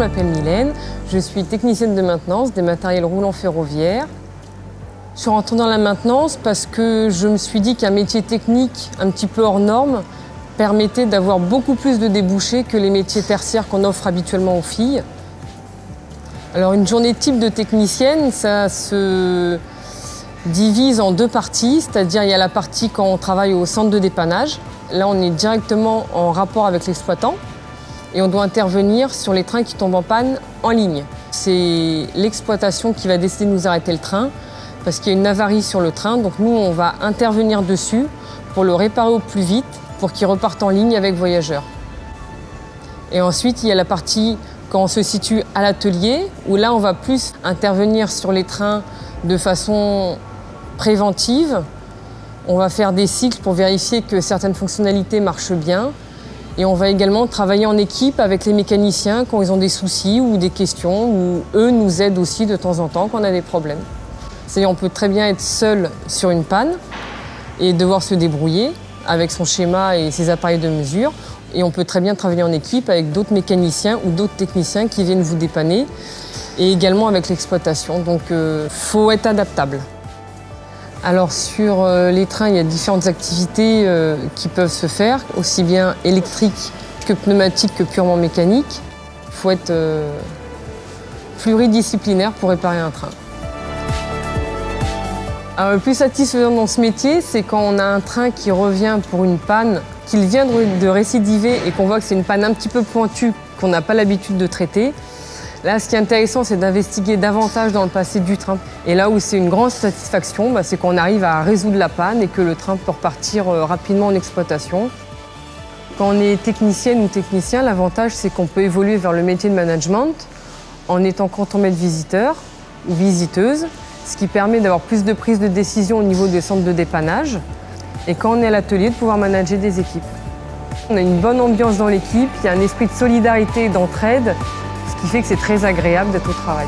m'appelle Mylène, je suis technicienne de maintenance des matériels roulants ferroviaires. Je suis rentrée dans la maintenance parce que je me suis dit qu'un métier technique un petit peu hors norme permettait d'avoir beaucoup plus de débouchés que les métiers tertiaires qu'on offre habituellement aux filles. Alors une journée type de technicienne, ça se divise en deux parties, c'est-à-dire il y a la partie quand on travaille au centre de dépannage. Là, on est directement en rapport avec l'exploitant et on doit intervenir sur les trains qui tombent en panne en ligne. C'est l'exploitation qui va décider de nous arrêter le train parce qu'il y a une avarie sur le train. Donc nous, on va intervenir dessus pour le réparer au plus vite pour qu'il reparte en ligne avec voyageurs. Et ensuite, il y a la partie quand on se situe à l'atelier où là, on va plus intervenir sur les trains de façon préventive. On va faire des cycles pour vérifier que certaines fonctionnalités marchent bien. Et on va également travailler en équipe avec les mécaniciens quand ils ont des soucis ou des questions, ou eux nous aident aussi de temps en temps quand on a des problèmes. C'est-à-dire on peut très bien être seul sur une panne et devoir se débrouiller avec son schéma et ses appareils de mesure. Et on peut très bien travailler en équipe avec d'autres mécaniciens ou d'autres techniciens qui viennent vous dépanner, et également avec l'exploitation. Donc faut être adaptable. Alors sur les trains, il y a différentes activités qui peuvent se faire, aussi bien électriques que pneumatiques que purement mécaniques. Il faut être pluridisciplinaire pour réparer un train. Alors, le plus satisfaisant dans ce métier, c'est quand on a un train qui revient pour une panne, qu'il vient de récidiver et qu'on voit que c'est une panne un petit peu pointue qu'on n'a pas l'habitude de traiter. Là, ce qui est intéressant, c'est d'investiguer davantage dans le passé du train. Et là où c'est une grande satisfaction, c'est qu'on arrive à résoudre la panne et que le train peut repartir rapidement en exploitation. Quand on est technicienne ou technicien, l'avantage, c'est qu'on peut évoluer vers le métier de management en étant contremaître visiteur ou visiteuse, ce qui permet d'avoir plus de prise de décision au niveau des centres de dépannage. Et quand on est à l'atelier, de pouvoir manager des équipes. On a une bonne ambiance dans l'équipe, il y a un esprit de solidarité et d'entraide, ce qui fait que c'est très agréable d'être au travail.